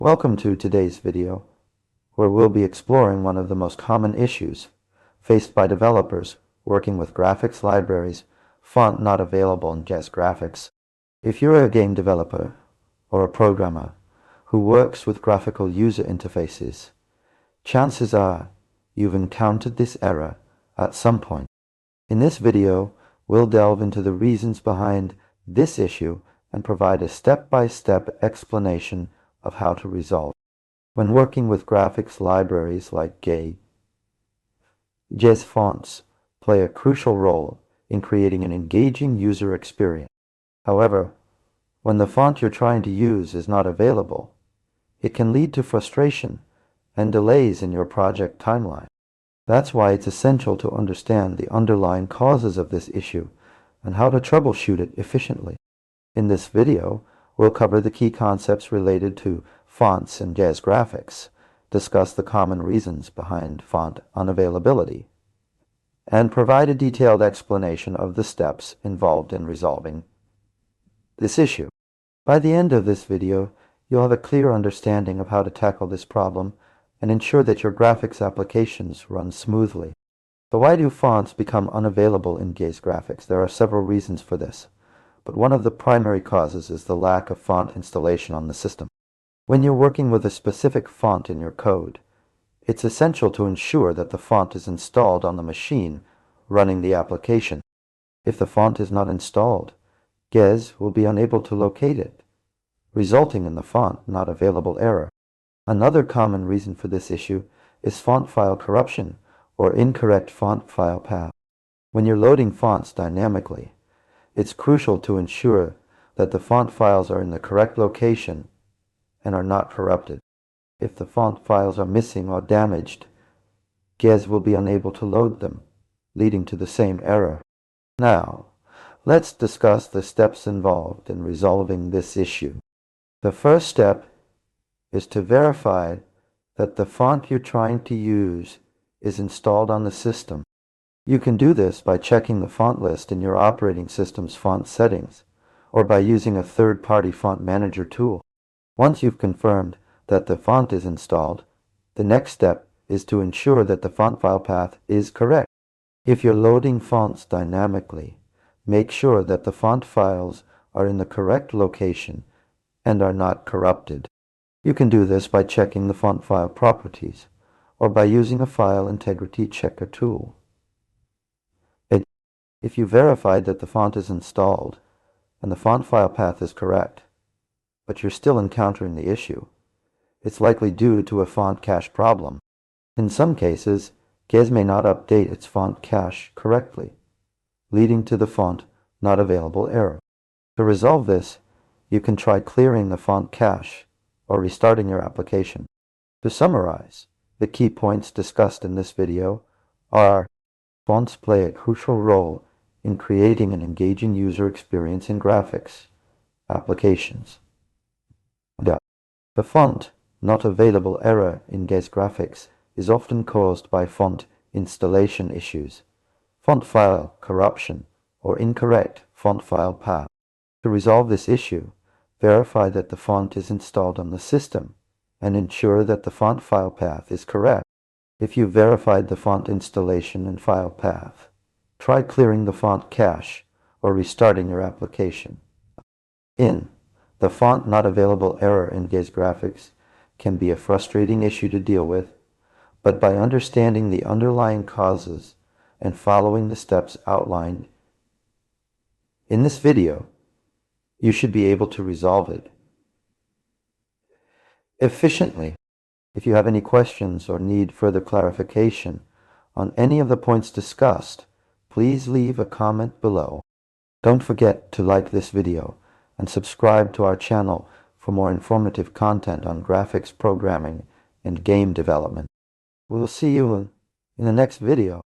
Welcome to today's video, where we'll be exploring one of the most common issues faced by developers working with graphics libraries, font not available in ggez graphics. If you're a game developer or a programmer who works with graphical user interfaces, chances are you've encountered this error at some point. In this video, we'll delve into the reasons behind this issue and provide a step-by-step explanation of how to resolve. When working with graphics libraries like ggez fonts play a crucial role in creating an engaging user experience. However, when the font you're trying to use is not available, it can lead to frustration and delays in your project timeline. That's why it's essential to understand the underlying causes of this issue and how to troubleshoot it efficiently. In this video, we'll cover the key concepts related to fonts and ggez graphics, discuss the common reasons behind font unavailability, and provide a detailed explanation of the steps involved in resolving this issue. By the end of this video, you'll have a clear understanding of how to tackle this problem and ensure that your graphics applications run smoothly. So why do fonts become unavailable in ggez graphics? There are several reasons for this, but one of the primary causes is the lack of font installation on the system. When you're working with a specific font in your code, it's essential to ensure that the font is installed on the machine running the application. If the font is not installed, ggez will be unable to locate it, resulting in the font not available error. Another common reason for this issue is font file corruption or incorrect font file path. When you're loading fonts dynamically, it's crucial to ensure that the font files are in the correct location and are not corrupted. If the font files are missing or damaged, ggez will be unable to load them, leading to the same error. Now, let's discuss the steps involved in resolving this issue. The first step is to verify that the font you're trying to use is installed on the system. You can do this by checking the font list in your operating system's font settings, or by using a third-party font manager tool. Once you've confirmed that the font is installed, the next step is to ensure that the font file path is correct. If you're loading fonts dynamically, make sure that the font files are in the correct location and are not corrupted. You can do this by checking the font file properties, or by using a file integrity checker tool. If you verified that the font is installed and the font file path is correct, but you're still encountering the issue, it's likely due to a font cache problem. In some cases, ggez may not update its font cache correctly, leading to the font not available error. To resolve this, you can try clearing the font cache or restarting your application. To summarize, the key points discussed in this video are: fonts play a crucial role in creating an engaging user experience in graphics applications. The font not available error in ggez graphics is often caused by font installation issues, font file corruption, or incorrect font file path. To resolve this issue, verify that the font is installed on the system and ensure that the font file path is correct. If you've verified the font installation and file path, try clearing the font cache or restarting your application. The font not available error in ggez graphics can be a frustrating issue to deal with, but by understanding the underlying causes and following the steps outlined in this video, you should be able to resolve it efficiently. If you have any questions or need further clarification on any of the points discussed, please leave a comment below. Don't forget to like this video and subscribe to our channel for more informative content on graphics programming and game development. We'll see you in the next video.